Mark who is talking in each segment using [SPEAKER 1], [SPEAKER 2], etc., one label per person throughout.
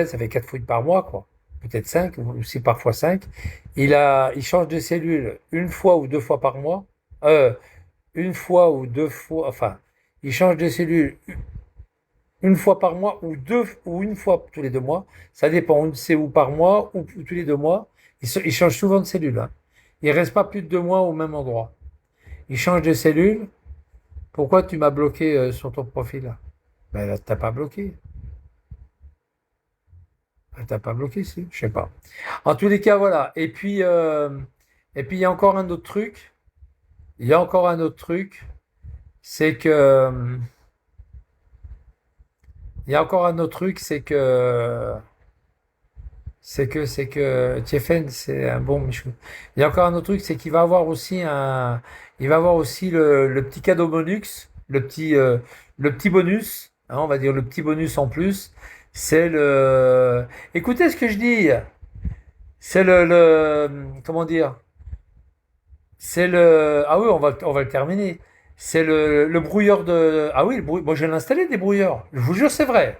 [SPEAKER 1] ça fait 4 fouilles par mois, quoi. Peut-être 5, ou aussi parfois 5. Il change de cellule une fois ou deux fois par mois. Euh, une fois ou deux fois, enfin, il change de cellule une fois par mois ou deux ou une fois tous les 2 mois. Ça dépend, c'est ou par mois ou tous les 2 mois. Il change souvent de cellule, hein. Il reste pas plus de 2 mois au même endroit. Il change de cellule. Pourquoi tu m'as bloqué sur ton profil là? Ben là, t'as pas bloqué. T'as pas bloqué, si? Je sais pas. En tous les cas, voilà. Et puis il y a encore un autre truc. Il y a encore un autre truc, c'est que il y a encore un autre truc, c'est que Tiefen, c'est un bon Michou. Il y a encore un autre truc, c'est il va avoir aussi le petit cadeau bonus, le petit bonus, hein, on va dire le petit bonus en plus. C'est le, écoutez ce que je dis, c'est comment dire, ah oui, on va le terminer. C'est le brouilleur ah oui, moi j'ai installé des brouilleurs. Je vous jure, c'est vrai.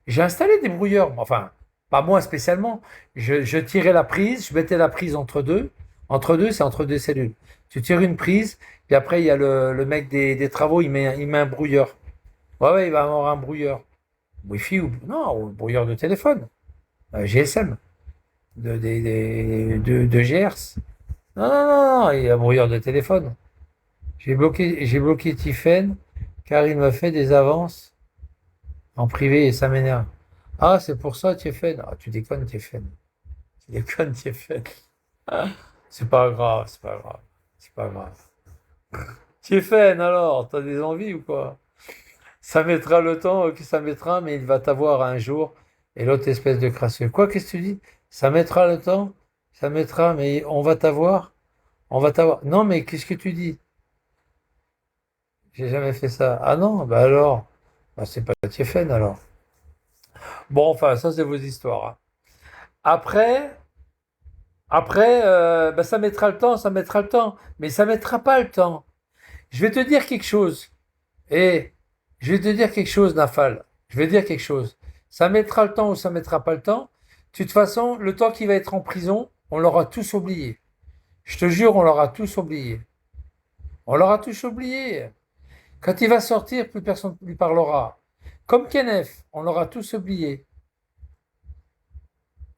[SPEAKER 1] J'ai installé des brouilleurs, enfin, pas moi spécialement. Je tirais la prise, je mettais la prise entre deux. Entre deux, c'est entre deux cellules. Tu tires une prise, puis après, il y a le mec des travaux, il met un brouilleur. Ouais, ouais, il va avoir un brouilleur. Wi-Fi ou non, ou brouilleur de téléphone, GSM, de GHz. Non, non, non, non, il y a un brouilleur de téléphone. J'ai bloqué Tiffen car il m'a fait des avances en privé et ça m'énerve. Ah, c'est pour ça, Tiffen. Ah, tu déconnes, Tiffen. Tu déconnes, Tiffen. Ah, c'est pas grave, c'est pas grave. C'est pas grave. Tiffen, alors, t'as des envies ou quoi? Ça mettra le temps que ça mettra, mais il va t'avoir un jour. Et l'autre espèce de crasseux. Quoi, qu'est-ce que tu dis? Ça mettra le temps? Ça mettra, mais on va t'avoir? On va t'avoir. Non, mais qu'est-ce que tu dis? J'ai jamais fait ça. Ah non, bah alors. Bah, c'est pas Tiffen alors. Bon, enfin, ça, c'est vos histoires, hein. Après, bah, ça mettra le temps, ça mettra le temps. Mais ça mettra pas le temps. Je vais te dire quelque chose. Et je vais te dire quelque chose, Nafal. Je vais te dire quelque chose. Ça mettra le temps ou ça mettra pas le temps. De toute façon, le temps qu'il va être en prison, on l'aura tous oublié. Je te jure, on l'aura tous oublié. On l'aura tous oublié. Quand il va sortir, plus personne ne lui parlera. Comme Kenneth, on l'aura tous oublié.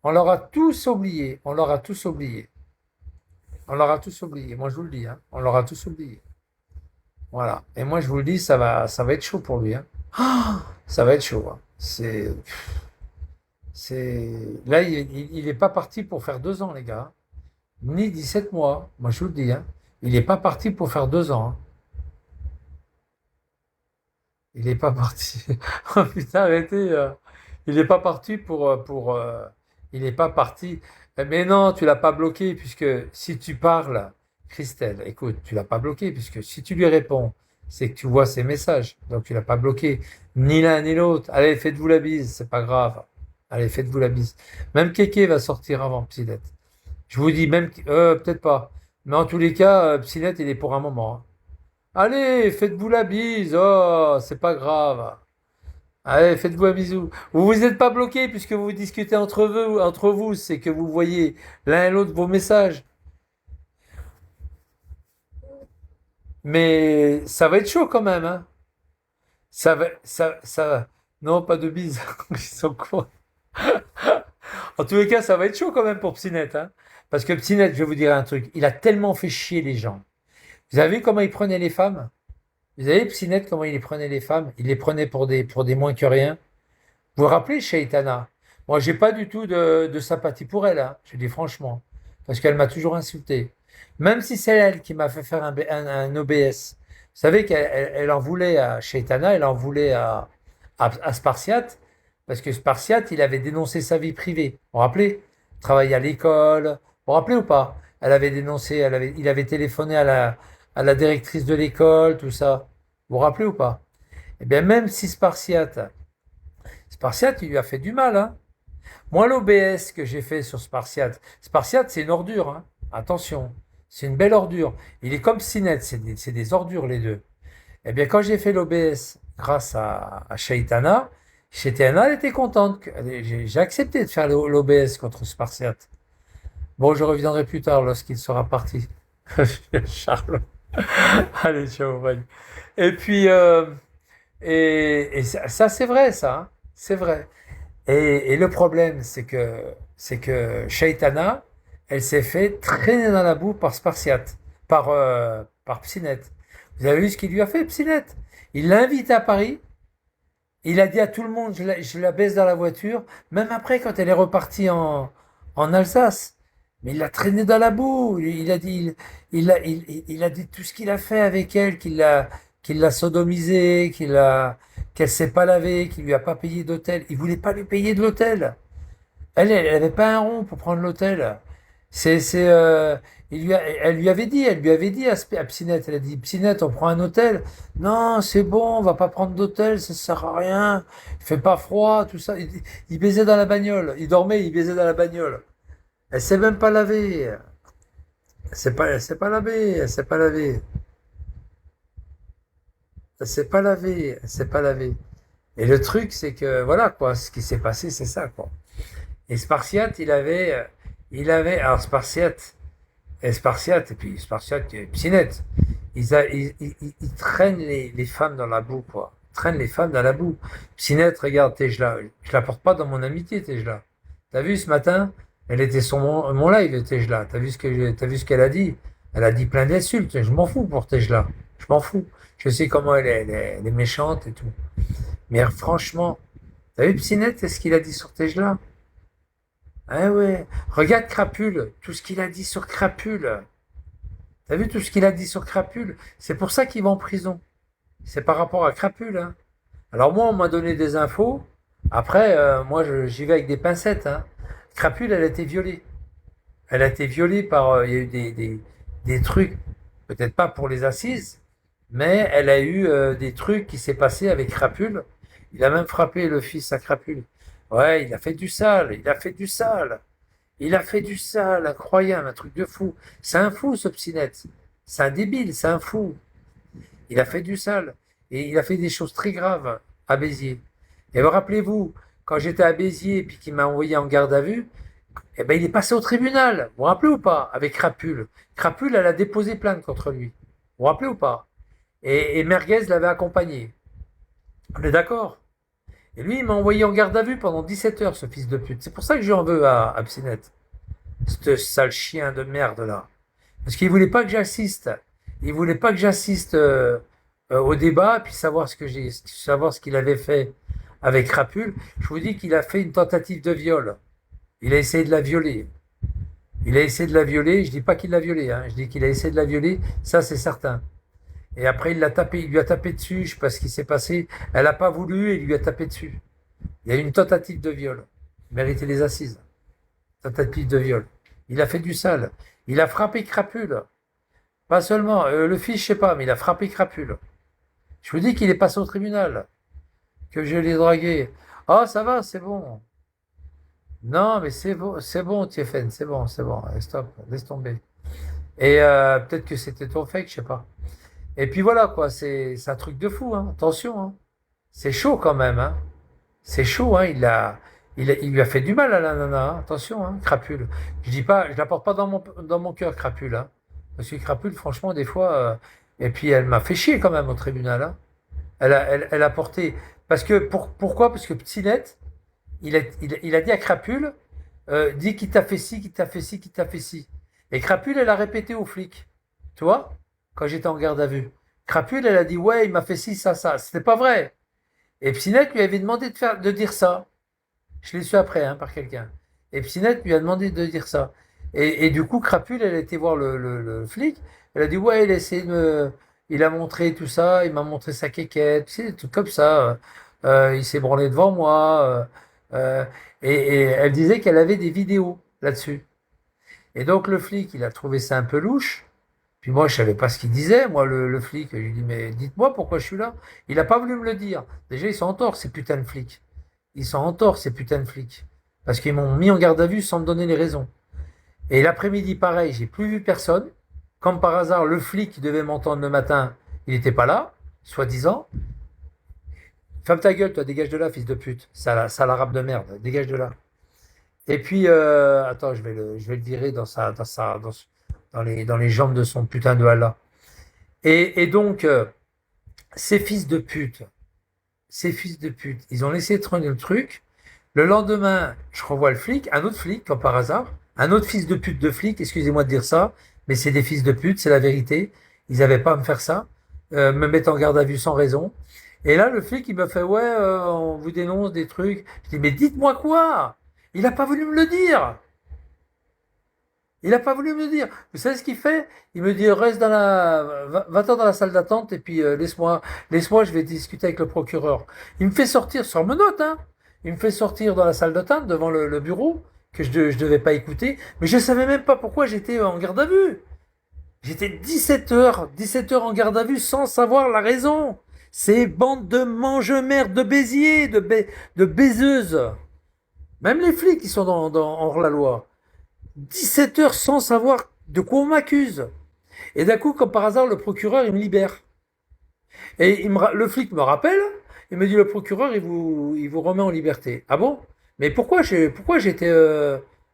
[SPEAKER 1] On l'aura tous oublié. On l'aura tous oublié. On l'aura tous oublié. Moi, je vous le dis, hein. On l'aura tous oublié. Voilà. Et moi, je vous le dis, ça va être chaud pour lui, hein. Ça va être chaud, hein. Là, il est pas parti pour faire 2 ans, les gars. Ni 17 mois. Moi, je vous le dis, hein. Il n'est pas parti pour faire 2 ans, hein. Il n'est pas parti. Oh putain, arrêtez. Il n'est pas parti il n'est pas parti. Mais non, tu l'as pas bloqué, puisque si tu parles, Christelle, écoute, tu l'as pas bloqué, puisque si tu lui réponds, c'est que tu vois ses messages. Donc tu l'as pas bloqué. Ni l'un ni l'autre. Allez, faites-vous la bise, c'est pas grave. Allez, faites-vous la bise. Même Kéké va sortir avant Psylette. Je vous dis même, peut-être pas. Mais en tous les cas, Psylette, il est pour un moment, hein. Allez, faites-vous la bise. Oh, c'est pas grave. Allez, faites-vous un bisou. Vous vous êtes pas bloqué puisque vous discutez entre vous, c'est que vous voyez l'un et l'autre vos messages. Mais ça va être chaud quand même, hein. Ça. Non, pas de bise. Ils sont cons. En tous les cas, ça va être chaud quand même pour Psynet, hein. Parce que Psynet, je vais vous dire un truc, il a tellement fait chier les gens. Vous avez vu comment il prenait les femmes? Vous avez vu Psynet comment il prenait les femmes? Il les prenait pour des moins que rien. Vous vous rappelez, Shaitana? Moi, j'ai pas du tout de sympathie pour elle, hein, je dis franchement, parce qu'elle m'a toujours insulté. Même si c'est elle qui m'a fait faire un OBS. Vous savez qu'elle en voulait à Shaitana, elle en voulait à Spartiate, parce que Spartiate, il avait dénoncé sa vie privée. Vous vous rappelez? Travailler à l'école. Vous vous rappelez ou pas? Elle avait dénoncé, il avait téléphoné à la directrice de l'école, tout ça. Vous vous rappelez ou pas? Eh bien, même si Spartiate, il lui a fait du mal, hein. Moi, l'OBS que j'ai fait sur Spartiate, c'est une ordure, hein. Attention, c'est une belle ordure. Il est comme Sinet, c'est des ordures les deux. Eh bien, quand j'ai fait l'OBS grâce à Shaitana, Chétiana, elle était contente. J'ai accepté de faire l'OBS contre Spartiate. Bon, je reviendrai plus tard lorsqu'il sera parti. Charles. Allez, ciao, bye. Et puis, et ça, c'est vrai, ça, hein. C'est vrai. Et le problème, c'est que Shaitana, elle s'est fait traîner dans la boue par Spartiate, par Psinette. Vous avez vu ce qu'il lui a fait, Psinette? Il l'a invité à Paris. Il a dit à tout le monde, je la baisse dans la voiture, même après quand elle est repartie en Alsace. Mais il l'a traînée dans la boue. Il a dit, il a dit tout ce qu'il a fait avec elle, qu'il l'a sodomisée, qu'elle s'est pas lavée, qu'il lui a pas payé d'hôtel. Il voulait pas lui payer de l'hôtel. Elle avait pas un rond pour prendre l'hôtel. Elle lui avait dit à Psinette, elle a dit, Psinette, on prend un hôtel. Non, c'est bon, on va pas prendre d'hôtel, ça sert à rien. Il fait pas froid, tout ça. Il baisait dans la bagnole. Il dormait, il baisait dans la bagnole. Elle s'est même pas lavée. Elle s'est pas lavée, elle s'est pas lavée. Elle s'est pas lavée, elle s'est pas lavée. Et le truc, c'est que, voilà, quoi, ce qui s'est passé, c'est ça, quoi. Et Spartiate, alors Spartiate, et puis Spartiate et Psinette, ils traînent les femmes dans la boue, quoi. Ils traînent les femmes dans la boue. Psinette, regarde, Tejla, je la porte pas dans mon amitié, Tejla. T'as vu ce matin? Elle était sur mon live, Tejla. T'as vu ce qu'elle a dit? Elle a dit plein d'insultes. Je m'en fous pour Tejla. Je m'en fous. Je sais comment elle est méchante et tout. Mais franchement, t'as vu Psinette, ce qu'il a dit sur Tejla? Ah ouais, regarde Crapule, tout ce qu'il a dit sur Crapule. T'as vu tout ce qu'il a dit sur Crapule? C'est pour ça qu'il va en prison. C'est par rapport à Crapule, hein. Alors moi, on m'a donné des infos. Après, moi, j'y vais avec des pincettes, hein. Crapule, elle a été violée. Elle a été violée par... Il y a eu des trucs, peut-être pas pour les assises, mais elle a eu des trucs qui s'est passé avec Crapule. Il a même frappé le fils à Crapule. Ouais, il a fait du sale, il a fait du sale. Il a fait du sale, incroyable, un truc de fou. C'est un fou, ce Psinette. C'est un débile, c'est un fou. Il a fait du sale. Et il a fait des choses très graves à Béziers. Et vous rappelez-vous, quand j'étais à Béziers et puis qu'il m'a envoyé en garde à vue, eh ben, il est passé au tribunal. Vous vous rappelez ou pas? Avec Crapule. Crapule, elle a déposé plainte contre lui. Vous vous rappelez ou pas? Et Merguez l'avait accompagné. On est d'accord? Et lui, il m'a envoyé en garde à vue pendant 17 heures, ce fils de pute. C'est pour ça que j'en veux à Psinette. Ce sale chien de merde là. Parce qu'il voulait pas que j'assiste. Il voulait pas que j'assiste au débat, puis savoir ce qu'il avait fait avec Crapule. Je vous dis qu'il a fait une tentative de viol. Il a essayé de la violer. Il a essayé de la violer. Je dis pas qu'il l'a violée, hein. Je dis qu'il a essayé de la violer. Ça, c'est certain. Et après, il lui a tapé dessus. Je sais pas ce qui s'est passé. Elle a pas voulu et il lui a tapé dessus. Il y a eu une tentative de viol. Il méritait les assises. Tentative de viol. Il a fait du sale. Il a frappé Crapule. Pas seulement, le fils, je sais pas, mais il a frappé Crapule. Je vous dis qu'il est passé au tribunal, que je l'ai dragué. Ah, ça va, c'est bon. Non, mais c'est bon, Tiefen, c'est bon, allez, stop, laisse tomber. Et peut-être que c'était ton fake, je sais pas. Et puis voilà, quoi, c'est un truc de fou, hein. Attention, hein. C'est chaud quand même, hein. C'est chaud, hein. Il lui a fait du mal à la nana, hein. Attention, hein, Crapule. Je dis pas, je la porte pas dans mon cœur, Crapule, hein. Parce que Crapule, franchement, des fois, et puis elle m'a fait chier quand même au tribunal, hein. Elle a porté, parce que, pourquoi? Parce que Ptinette, il a dit à Crapule, dis qui t'a fait ci, qui t'a fait ci, qui t'a fait ci. Et Crapule, elle a répété aux flics. Tu vois? Quand j'étais en garde à vue. Crapule, elle a dit, ouais, il m'a fait ci, ça, ça. C'était pas vrai. Et Psinette lui avait demandé de dire ça. Je l'ai su après, hein, par quelqu'un. Et Psinette lui a demandé de dire ça. Et du coup, Crapule, elle a été voir le flic. Elle a dit, ouais, il a montré tout ça, il m'a montré sa quéquette, tu sais, des trucs comme ça. Il s'est branlé devant moi. Et elle disait qu'elle avait des vidéos là-dessus. Et donc, le flic, il a trouvé ça un peu louche. Puis moi, je savais pas ce qu'il disait, moi, le flic. Je lui ai dit, mais dites-moi pourquoi je suis là. Il n'a pas voulu me le dire. Déjà, ils sont en tort, ces putains de flics. Ils sont en tort, ces putains de flics. Parce qu'ils m'ont mis en garde à vue sans me donner les raisons. Et l'après-midi, pareil, j'ai plus vu personne. Comme par hasard, le flic qui devait m'entendre le matin, il n'était pas là, soi-disant. Ferme ta gueule, toi, dégage de là, fils de pute. Sale arabe de merde, dégage de là. Et puis, attends, je vais le virer dans les jambes de son putain de Allah. Et donc, ces fils de pute, ces fils de pute, ils ont laissé traîner le truc. Le lendemain, je revois le flic, un autre flic, comme par hasard, un autre fils de pute de flic, excusez-moi de dire ça, mais c'est des fils de pute, c'est la vérité. Ils n'avaient pas à me faire ça, me mettre en garde à vue sans raison. Et là, le flic, il me fait, ouais, on vous dénonce des trucs. Je dis, mais dites-moi quoi? Il n'a pas voulu me le dire. Il n'a pas voulu me le dire. Vous savez ce qu'il fait? Il me dit, reste va-t'en dans la salle d'attente et puis laisse-moi, je vais discuter avec le procureur. Il me fait sortir sans menottes, hein. Il me fait sortir dans la salle d'attente devant le bureau que je devais pas écouter, mais je savais même pas pourquoi j'étais en garde à vue. J'étais 17 heures en garde à vue sans savoir la raison. Ces bandes de mange-merde, de béziers, de baiseuses. Même les flics qui sont hors la loi. 17 heures sans savoir de quoi on m'accuse. Et d'un coup, comme par hasard, le procureur, il me libère. Et le flic me rappelle, il me dit, le procureur, il vous remet en liberté. Ah bon? Mais pourquoi j'étais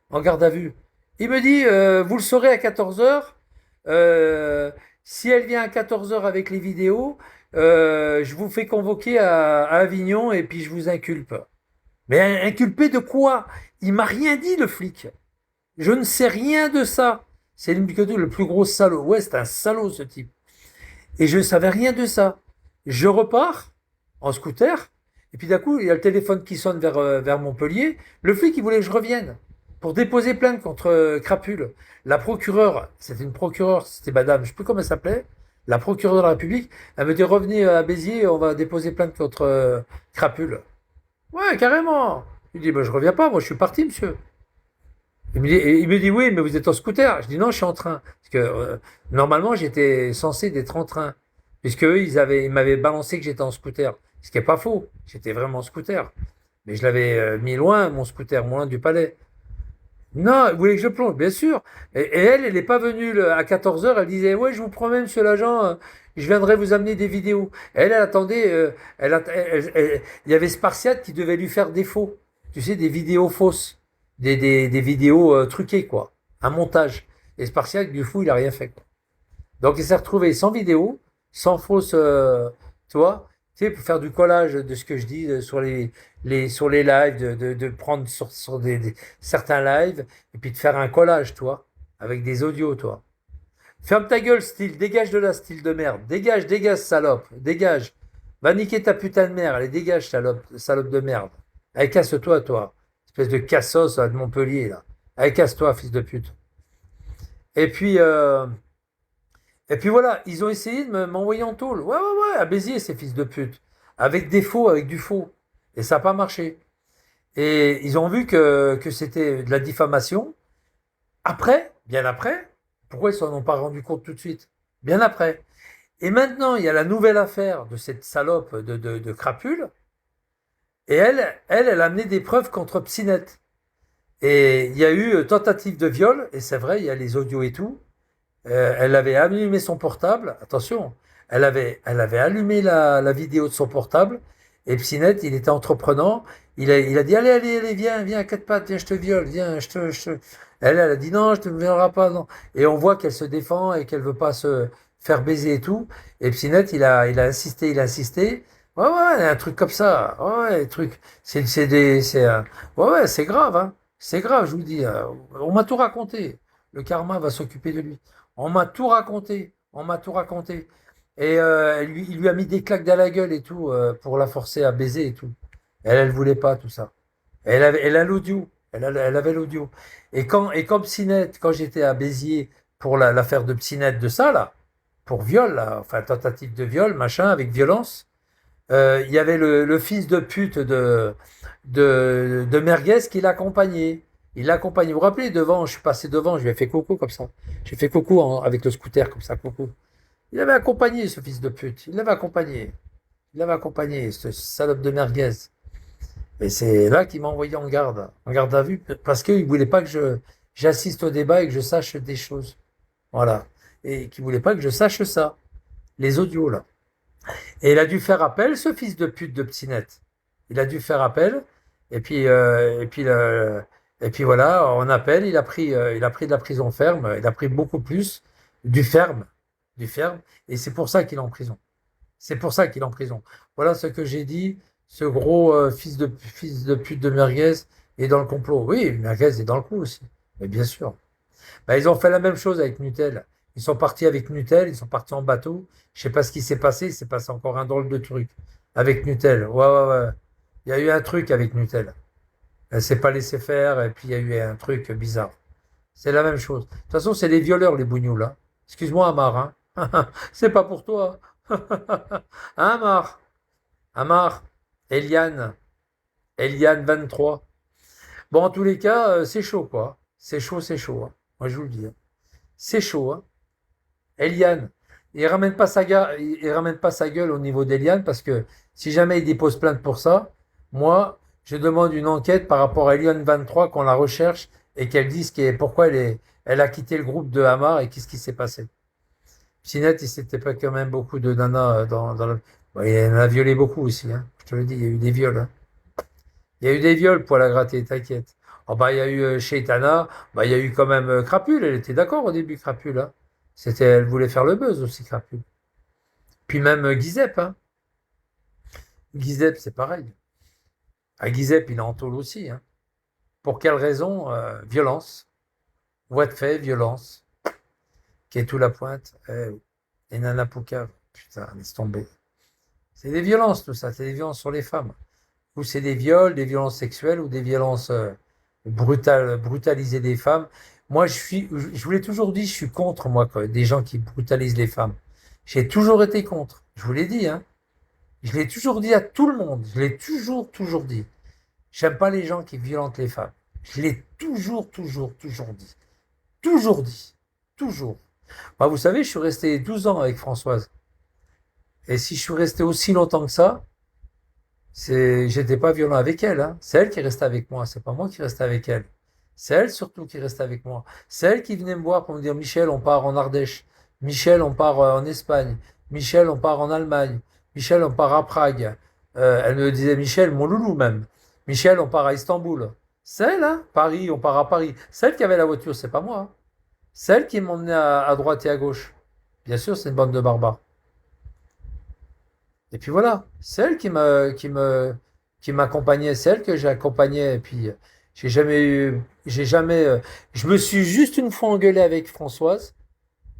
[SPEAKER 1] en garde à vue? Il me dit, vous le saurez à 14 heures. Si elle vient à 14 heures avec les vidéos, je vous fais convoquer à Avignon et puis je vous inculpe. Mais inculpé de quoi? Il m'a rien dit, le flic. Je ne sais rien de ça. C'est le plus gros salaud. Ouais, c'est un salaud, ce type. Et je ne savais rien de ça. Je repars en scooter. Et puis d'un coup, il y a le téléphone qui sonne vers Montpellier. Le flic, il voulait que je revienne pour déposer plainte contre Crapule. La procureure, c'était une procureure, c'était madame, je ne sais plus comment elle s'appelait, la procureure de la République, elle me dit revenez à Béziers, on va déposer plainte contre Crapule. Ouais, carrément. Je lui dis, bah, je reviens pas, moi je suis parti, monsieur. Il me dit oui, mais vous êtes en scooter. Je dis non, je suis en train. Parce que normalement, j'étais censé d'être en train. Puisque eux, ils m'avaient balancé que j'étais en scooter. Ce qui n'est pas faux. J'étais vraiment en scooter. Mais je l'avais mis loin, mon scooter, loin du palais. Non, vous voulez que je plonge, bien sûr. Et elle n'est pas venue à 14 heures. Elle disait, ouais, je vous promets, monsieur l'agent, je viendrai vous amener des vidéos. Elle attendait, il y avait Spartiate qui devait lui faire des faux. Tu sais, des vidéos fausses. Des vidéos truquées, quoi. Un montage. Et Spartiate, du coup, il a rien fait, quoi. Donc, il s'est retrouvé sans vidéo, sans fausse, tu vois, tu sais, pour faire du collage de ce que je dis sur les lives, de prendre sur certains lives, et puis de faire un collage, toi, avec des audios, toi. Ferme ta gueule, style, dégage de là, style de merde. Dégage, dégage, salope, dégage. Va niquer ta putain de mère, allez, dégage, salope de merde. Allez, casse-toi, toi. Espèce de cassos de Montpellier, là. Allez, casse-toi, fils de pute. Et puis, euh, et puis voilà, ils ont essayé de m'envoyer en tôle. Ouais, ouais, ouais, à Béziers, ces fils de pute. Avec des faux, avec du faux. Et ça n'a pas marché. Et ils ont vu que c'était de la diffamation. Après, bien après, pourquoi ils s'en ont pas rendu compte tout de suite? Bien après. Et maintenant, il y a la nouvelle affaire de cette salope de Crapule. Et elle a amené des preuves contre Psynet. Et il y a eu tentative de viol, et c'est vrai, il y a les audios et tout. Elle avait allumé son portable, attention, elle avait allumé la vidéo de son portable, et Psynet, il était entreprenant, il a dit, allez, allez, allez, viens, à quatre pattes, viens, je te viole, viens, Elle a dit, non, je te violerai pas, non. Et on voit qu'elle se défend et qu'elle veut pas se faire baiser et tout. Et Psynet, il a insisté. Ouais, ouais, un truc comme ça. Ouais, ouais, truc. Ouais, ouais, c'est grave, hein. C'est grave, je vous le dis. On m'a tout raconté. Le karma va s'occuper de lui. On m'a tout raconté. On m'a tout raconté. Et il lui a mis des claques dans la gueule et tout pour la forcer à baiser et tout. Elle voulait pas tout ça. Elle a l'audio. Elle avait l'audio. Et comme Psynet, quand j'étais à Béziers pour l'affaire de Psynet de ça, là, pour viol, là, enfin tentative de viol, machin, avec violence, il y avait le fils de pute de Merguez qui l'accompagnait. Il l'accompagnait. Vous vous rappelez, devant, je suis passé devant, je lui ai fait coucou comme ça. J'ai fait coucou avec le scooter comme ça, coucou. Il avait accompagné ce fils de pute. Il l'avait accompagné. Il l'avait accompagné, ce salope de Merguez. Et c'est là qu'il m'a envoyé en garde à vue, parce qu'il voulait pas que j'assiste au débat et que je sache des choses. Voilà. Et qu'il voulait pas que je sache ça. Les audios, là. Et il a dû faire appel, ce fils de pute de Ptinette. Il a dû faire appel, et puis, et puis voilà, en appel, il a pris de la prison ferme, il a pris beaucoup plus du ferme, du ferme, et c'est pour ça qu'il est en prison. C'est pour ça qu'il est en prison. Voilà ce que j'ai dit. Ce gros fils de pute de Merguez est dans le complot. Oui, Merguez est dans le coup aussi. Mais bien sûr. Bah, ils ont fait la même chose avec Nutel. Ils sont partis avec Nutel, ils sont partis en bateau. Je sais pas ce qui s'est passé. Il s'est passé encore un drôle de truc avec Nutel. Ouais, ouais, ouais. Il y a eu un truc avec Nutel. Elle s'est pas laissé faire et puis il y a eu un truc bizarre. C'est la même chose. De toute façon, c'est les violeurs, les bougnoules, là. Excuse-moi, Amar, hein. C'est pas pour toi. Hein, Amar? Amar? Eliane? Eliane 23. Bon, en tous les cas, c'est chaud, quoi. C'est chaud, hein. Moi, je vous le dis, hein. C'est chaud, hein. Eliane, il ramène pas sa gueule au niveau d'Eliane parce que si jamais il dépose plainte pour ça, moi, je demande une enquête par rapport à Eliane 23 qu'on la recherche et qu'elle dise pourquoi elle a quitté le groupe de Hamar et qu'est-ce qui s'est passé. Sinette, il s'était pas quand même beaucoup de nanas dans le... Bon, il en a violé beaucoup aussi, hein. Je te le dis, il y a eu des viols, hein. Il y a eu des viols pour la gratter, t'inquiète. Oh bah il y a eu Sheitana, bah il y a eu quand même Crapule, elle était d'accord au début, Crapule, hein. Elle voulait faire le buzz aussi, Crapule. Puis même Guizep, hein. Guizep, c'est pareil. À Guizep, il est en tôle aussi, hein. Pour quelle raison? Violence. Voie de fait, violence. Qui est tout la pointe. Oui. Et Nana Poucave. Putain, laisse tomber. C'est des violences, tout ça. C'est des violences sur les femmes. Ou c'est des viols, des violences sexuelles ou des violences brutaliser des femmes. Moi, je vous l'ai toujours dit, je suis contre, moi, des gens qui brutalisent les femmes. J'ai toujours été contre. Je vous l'ai dit, hein. Je l'ai toujours dit à tout le monde. Je l'ai toujours dit. J'aime pas les gens qui violentent les femmes. Je l'ai toujours dit. Toujours dit. Toujours. Bah, vous savez, je suis resté 12 ans avec Françoise. Et si je suis resté aussi longtemps que ça, j'étais pas violent avec elle, hein. C'est elle qui restait avec moi. C'est pas moi qui restais avec elle. C'est elle surtout qui restait avec moi. C'est elle qui venait me voir pour me dire, Michel, on part en Ardèche. Michel, on part en Espagne. Michel, on part en Allemagne. Michel, on part à Prague. Elle me disait, Michel, mon loulou même. Michel, on part à Istanbul. C'est elle, hein. Paris, on part à Paris. C'est elle qui avait la voiture, c'est pas moi, hein. C'est elle qui m'emmenait à droite et à gauche. Bien sûr, c'est une bande de barbares. Et puis voilà, c'est elle qui m'accompagnait, c'est elle que j'ai accompagnée. Et puis j'ai jamais, je me suis juste une fois engueulé avec Françoise,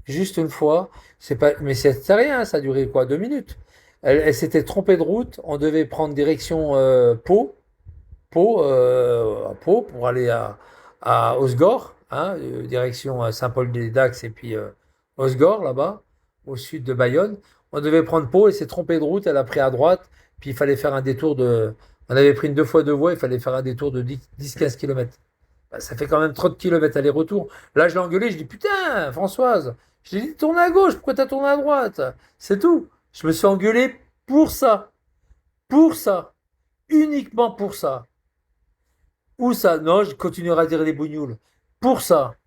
[SPEAKER 1] juste une fois. C'est pas, mais c'est rien, ça a duré quoi, 2 minutes. Elle s'était trompée de route. On devait prendre direction Pau pour aller à Osgore, hein, direction Saint-Paul-des-Dax et puis Osgore là-bas, au sud de Bayonne. On devait prendre Pau et s'est trompé de route, elle a pris à droite, puis il fallait faire un détour de... On avait pris une 2 fois 2 voies, il fallait faire un détour de 10-15 km. Bah, ça fait quand même 30 kilomètres aller-retour. Là, je l'ai engueulé, je dis putain, Françoise, je lui ai dit tourne à gauche, pourquoi t'as tourné à droite? C'est tout. Je me suis engueulé pour ça, uniquement pour ça. Où ça? Non, je continuerai à dire les bougnoules. Pour ça,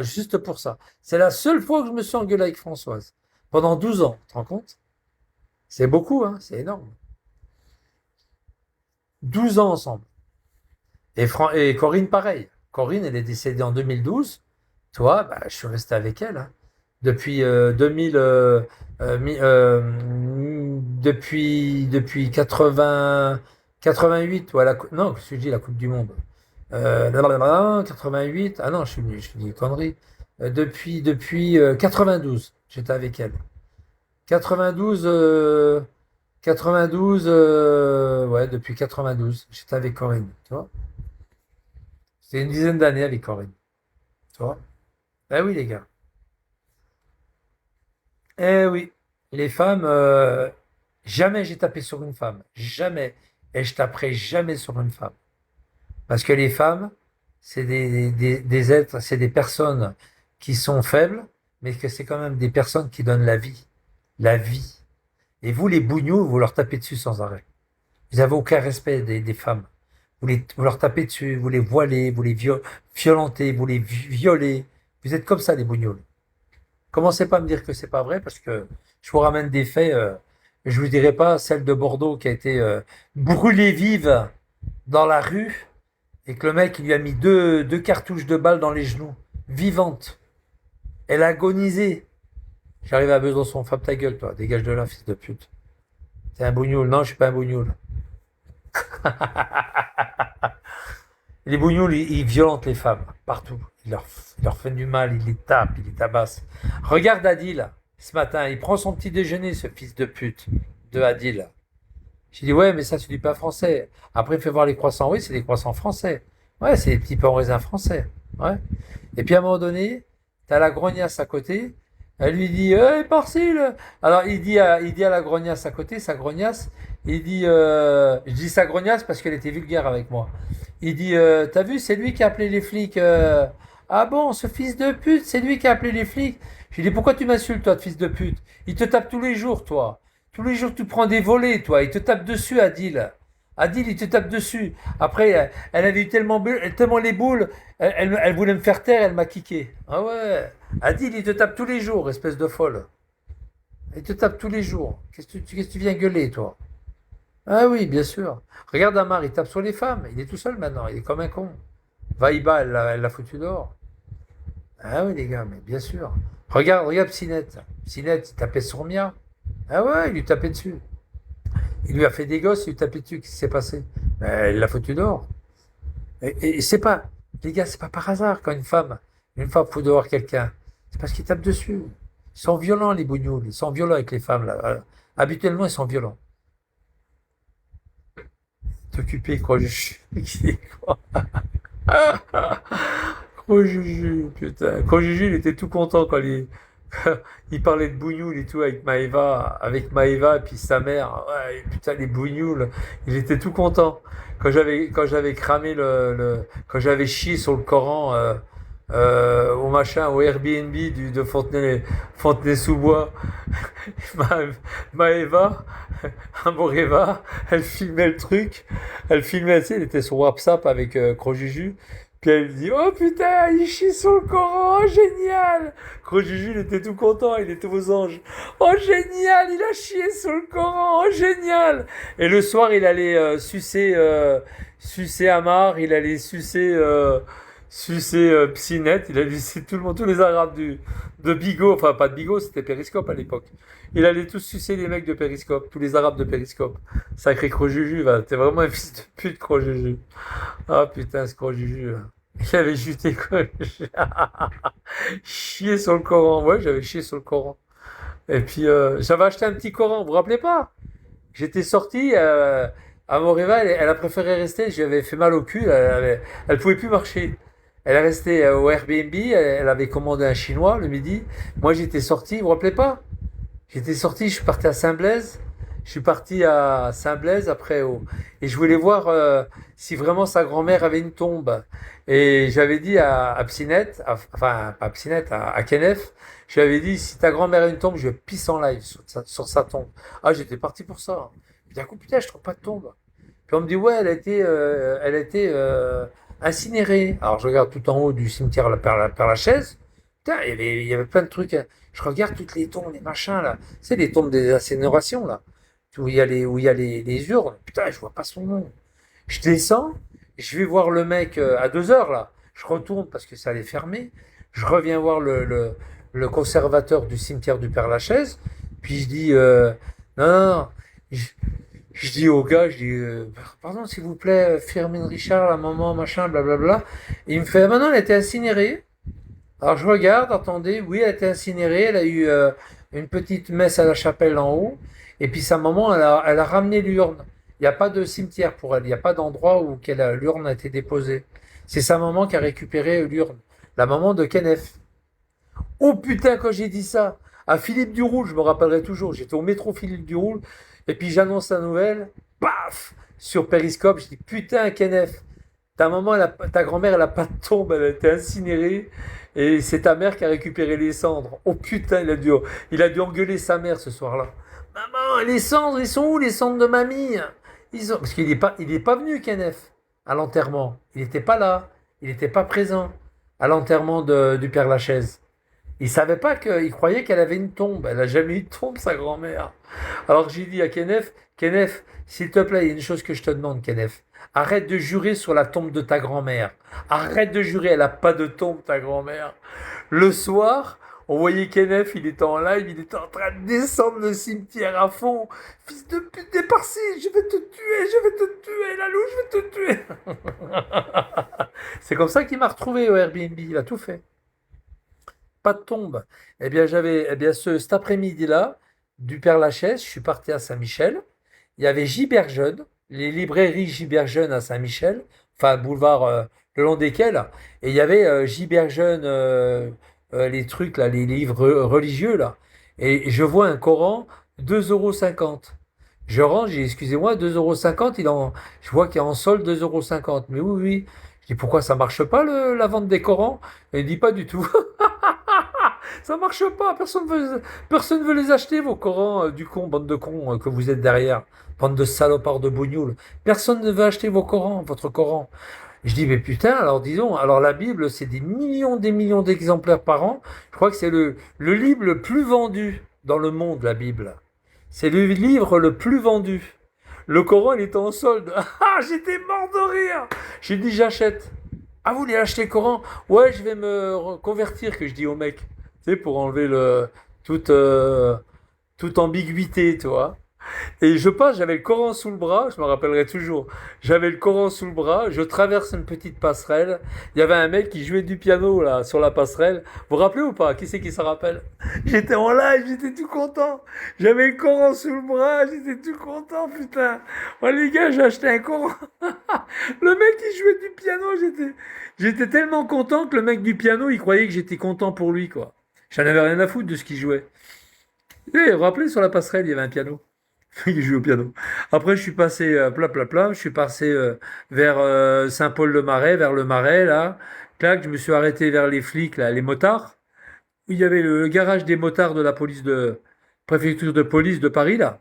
[SPEAKER 1] juste pour ça. C'est la seule fois que je me suis engueulé avec Françoise. Pendant 12 ans, tu te rends compte? C'est beaucoup, hein, c'est énorme. 12 ans ensemble. Et Corinne, pareil. Corinne, elle est décédée en 2012. Toi, bah, je suis resté avec elle, hein. Depuis 2000, depuis 88, voilà, non, qu'est-ce que je dis, la Coupe du Monde. 88, ah non, je dis une connerie. Depuis 92, j'étais avec elle. 92, 92, ouais, depuis 92, j'étais avec Corinne, tu vois. C'est une dizaine d'années avec Corinne, tu vois. Eh oui, les gars. Eh oui, les femmes, jamais j'ai tapé sur une femme, jamais. Et je taperai jamais sur une femme. Parce que les femmes, c'est des êtres, c'est des personnes qui sont faibles, mais que c'est quand même des personnes qui donnent la vie. La vie. Et vous, les bougnous, vous leur tapez dessus sans arrêt. Vous n'avez aucun respect des femmes. Vous leur tapez dessus, vous les voilez, vous les violentez, vous les violez. Vous êtes comme ça, les bougnoules. Commencez pas à me dire que c'est pas vrai parce que je vous ramène des faits. Je vous dirai pas celle de Bordeaux qui a été brûlée vive dans la rue et que le mec il lui a mis deux cartouches de balles dans les genoux, vivante. Elle a agonisé. J'arrive à Besançon, femme ta gueule toi, dégage de là, fils de pute. T'es un bougnoul. Non, je suis pas un bougnoul. Les bougnoules, ils violentent les femmes, partout. Ils leur font du mal, ils les tapent, ils les tabassent. Regarde Adil, ce matin, il prend son petit déjeuner, ce fils de pute, de Adil. J'ai dit, ouais, mais ça, c'est du pain français. Après, il fait voir les croissants. Oui, c'est des croissants français. Ouais, c'est des petits pains au raisin français. Ouais. Et puis, à un moment donné, t'as la grognasse à côté. Elle lui dit, hey, Parcille! Alors, il dit à la grognasse à côté, sa grognasse, je dis sa grognasse parce qu'elle était vulgaire avec moi. Il dit, t'as vu, c'est lui qui a appelé les flics. Ah bon, ce fils de pute, c'est lui qui a appelé les flics. J'ai dit, pourquoi tu m'insultes, toi, de fils de pute? Il te tape tous les jours, toi. Tous les jours, tu prends des volets, toi. Il te tape dessus, Adil. Adil, il te tape dessus. Après, elle avait eu tellement les boules, elle voulait me faire taire, elle m'a kické. Ah ouais. Adil, il te tape tous les jours, espèce de folle. Il te tape tous les jours. Qu'est-ce que tu viens gueuler, toi? Ah oui, bien sûr. Regarde Amar, il tape sur les femmes. Il est tout seul maintenant, il est comme un con. Vaïba, elle l'a foutu dehors. Ah oui, les gars, mais bien sûr. Regarde Psinette. Psinette, il tapait sur Mia. Ah ouais, il lui tapait dessus. Il lui a fait des gosses, il lui tapait dessus. Qu'est-ce qui s'est passé? Ben, il l'a foutu dehors. Et c'est pas, les gars, c'est pas par hasard quand une femme fout dehors quelqu'un. C'est parce qu'il tape dessus. Ils sont violents, les bougnoules. Ils sont violents avec les femmes, là. Habituellement, ils sont violents. T'occuper, quoi, je suis. Oh Juju, putain. Quand Juju, il était tout content quand il parlait de bougnoules et tout avec Maëva et puis sa mère. Ouais, putain, les bougnoules. Il était tout content. Quand j'avais cramé quand j'avais chié sur le Coran, au machin, au Airbnb de Fontenay-sous-Bois, Ma- Maëva, Amoreva, elle filmait le truc. Elle filmait, tu sais, elle était sur WhatsApp avec Crojuju. Puis elle dit, oh putain, il chie sur le Coran, oh, génial! Crojuju, il était tout content, il était aux anges. Oh génial, il a chié sur le Coran, oh génial! Et le soir, il allait sucer Amar, il allait sucer Psinette, il allait sucer tout le monde, tous les Arabes de Bigot, enfin pas de Bigot, c'était Périscope à l'époque. Il allait tous sucer les mecs de Périscope, tous les Arabes de Périscope. Sacré Crojuju, va, t'es vraiment un fils de pute, Crojuju. Ah putain, ce Crojuju, là. Il avait chuté quoi. Chier sur le Coran. Ouais, j'avais chié sur le Coran. Et puis j'avais acheté un petit Coran, vous vous rappelez pas? J'étais sorti à Moreva, elle a préféré rester, je lui avais fait mal au cul, elle pouvait plus marcher. Elle est restée au Airbnb, elle avait commandé un chinois le midi. Moi j'étais sorti, vous vous rappelez pas? J'étais sorti, je suis parti à Saint-Blaise. Je suis parti à Saint-Blaise après et je voulais voir si vraiment sa grand-mère avait une tombe. Et j'avais dit à Psinette, enfin pas à Psinette, à Kenneth, je lui avais dit si ta grand-mère a une tombe, je pisse en live sur sa tombe. Ah, j'étais parti pour ça. Puis d'un coup, putain, je trouve pas de tombe. Puis on me dit ouais, elle a été incinérée. Alors je regarde tout en haut du cimetière Père-Lachaise. Putain, il y avait plein de trucs, hein. Je regarde toutes les tombes, les machins là. C'est les tombes des incinérations là. Où il y a les urnes. Putain, je vois pas son nom. Je descends, je vais voir le mec à 2 heures là. Je retourne parce que ça allait fermer. Je reviens voir le conservateur du cimetière du Père-Lachaise. Puis je dis non, non, non. Je, je dis au gars, je dis pardon s'il vous plaît, Firmin Richard, la maman, machin, blablabla. Et il me fait maintenant elle a été incinérée. Alors je regarde, attendez, oui, elle a été incinérée, elle a eu une petite messe à la chapelle en haut, et puis sa maman, elle a ramené l'urne. Il n'y a pas de cimetière pour elle, il n'y a pas d'endroit où l'urne a été déposée. C'est sa maman qui a récupéré l'urne, la maman de Kenneth. Oh putain, quand j'ai dit ça, à Philippe Duroule, je me rappellerai toujours, j'étais au métro Philippe Duroule, et puis j'annonce la nouvelle, paf, sur Periscope, je dis putain Kenneth, ta grand-mère, elle a pas de tombe, elle a été incinérée. Et c'est ta mère qui a récupéré les cendres. Oh putain, il a dû engueuler sa mère ce soir-là. Maman, les cendres, ils sont où les cendres de mamie? Parce qu'il est pas venu, Kenneth, à l'enterrement. Il n'était pas là. Il n'était pas présent à l'enterrement du Père Lachaise. Il savait pas il croyait qu'elle avait une tombe. Elle a jamais eu de tombe, sa grand-mère. Alors j'ai dit à Kenneth, Kenneth, s'il te plaît, il y a une chose que je te demande, Kenneth. Arrête de jurer sur la tombe de ta grand-mère. Arrête de jurer, elle a pas de tombe, ta grand-mère. Le soir, on voyait Kenneth, il était en live, il était en train de descendre le cimetière à fond. Fils de pute, t'es par-ci, je vais te tuer, je vais te tuer, Lalou, je vais te tuer. C'est comme ça qu'il m'a retrouvé au Airbnb, il a tout fait. Pas de tombe. Cet après-midi-là, du Père Lachaise, je suis parti à Saint-Michel. Il y avait Giberjeune, les librairies Giberjeune à Saint-Michel, enfin boulevard le long desquels, et il y avait Giberjeune, les trucs là, les livres religieux là. Et je vois un Coran 2,50 €. Je range, j'ai dit, excusez-moi, 2,50 €, je vois qu'il est en solde 2,50 €. Mais oui, oui. Je dis pourquoi ça marche pas la vente des Corans? Et il dit pas du tout. Ça marche pas, personne veut les acheter, vos Corans, du con, bande de cons que vous êtes derrière, bande de salopards de bougnoules. Personne ne veut acheter vos Corans, votre Coran. Je dis, mais putain, alors disons, alors la Bible, c'est des millions d'exemplaires par an. Je crois que c'est le livre le plus vendu dans le monde, la Bible. C'est le livre le plus vendu. Le Coran, il était en solde. Ah, j'étais mort de rire. J'ai dit, j'achète. Ah, vous voulez acheter le Coran? Ouais, je vais me convertir, que je dis au mec. Tu sais, pour enlever toute, euh, toute ambiguïté, tu vois. Et je passe, j'avais le Coran sous le bras, je me rappellerai toujours. J'avais le Coran sous le bras, je traverse une petite passerelle. Il y avait un mec qui jouait du piano là sur la passerelle. Vous vous rappelez ou pas? Qui c'est qui s'en rappelle? J'étais en live, j'étais tout content. J'avais le Coran sous le bras, j'étais tout content, putain. Oh les gars, j'ai acheté un Coran. Le mec qui jouait du piano, j'étais tellement content que le mec du piano, il croyait que j'étais content pour lui, quoi. J'en avais rien à foutre de ce qu'il jouait. Et vous vous rappelez, sur la passerelle, il y avait un piano. Il joue au piano. Après, je suis passé je suis passé vers Saint-Paul-le-Marais, vers le Marais, là. Clac, je me suis arrêté vers les flics, là, les motards. Il y avait le garage des motards de la police préfecture de police de Paris, là.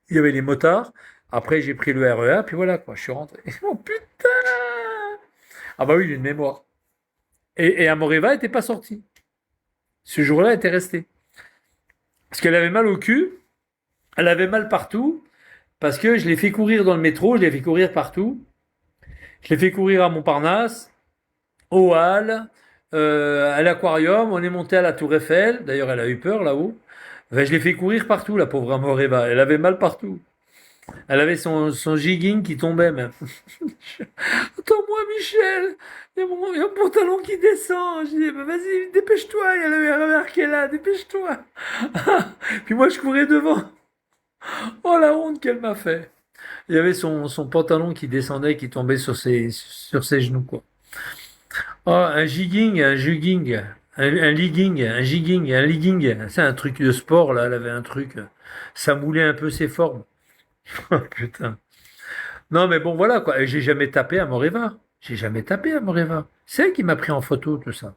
[SPEAKER 1] Il y avait les motards. Après, j'ai pris le RER, puis voilà, quoi, je suis rentré. Oh putain! Ah bah oui, il a une mémoire. Et Amoreva n'était pas sortie. Ce jour-là, elle était restée. Parce qu'elle avait mal au cul, elle avait mal partout, parce que je l'ai fait courir dans le métro, je l'ai fait courir partout. Je l'ai fait courir à Montparnasse, aux Halles, à l'aquarium. On est monté à la Tour Eiffel. D'ailleurs, elle a eu peur là-haut. Enfin, je l'ai fait courir partout, la pauvre Amoreva. Elle avait mal partout. Elle avait son jigging qui tombait même. Attends-moi, Michel. Il y a mon pantalon qui descend. Je dis, bah, vas-y, dépêche-toi. Il y a le RER qui est là. Dépêche-toi. Puis moi, je courais devant. Oh, la honte qu'elle m'a fait. Il y avait son pantalon qui descendait, qui tombait sur ses genoux, quoi. Oh, un legging, un jigging, un legging. C'est un truc de sport, là. Elle avait un truc. Ça moulait un peu ses formes. Oh, putain. Non, mais bon, voilà, quoi. Et j'ai jamais tapé à Moreva. J'ai jamais tapé à Moreva. C'est elle qui m'a pris en photo, tout ça.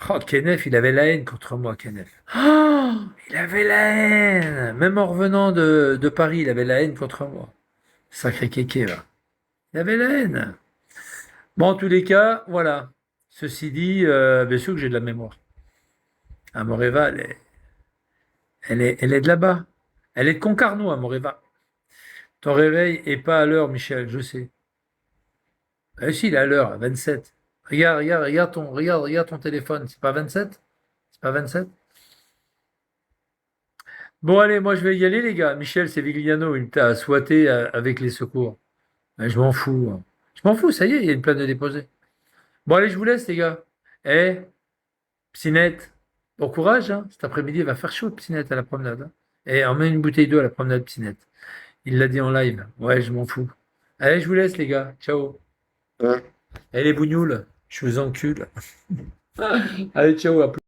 [SPEAKER 1] Oh, Kenneth, il avait la haine contre moi, Kenneth. Oh, il avait la haine. Même en revenant de Paris, il avait la haine contre moi. Sacré kéké, là. Il avait la haine. Bon, en tous les cas, voilà. Ceci dit, bien sûr que j'ai de la mémoire. Amoreva, elle est de là-bas. Elle est de Concarneau, Amoreva. Ton réveil est pas à l'heure, Michel, je sais. Ah si, il est à l'heure, à 27. Regarde ton téléphone. C'est pas 27? C'est pas 27? Bon, allez, moi je vais y aller, les gars. Michel, c'est Vigliano, il t'a souhaité avec les secours. Mais je m'en fous, hein. Je m'en fous, ça y est, il y a une plainte de déposer. Bon, allez, je vous laisse, les gars. Eh, Psynette, bon courage, hein. Cet après-midi, il va faire chaud, Psynette, à la promenade, hein. Et emmène une bouteille d'eau à la promenade, Psynette. Il l'a dit en live. Ouais, je m'en fous. Allez, je vous laisse, les gars. Ciao. Ouais. Allez, les bougnoules, je vous encule. Allez, ciao, à plus.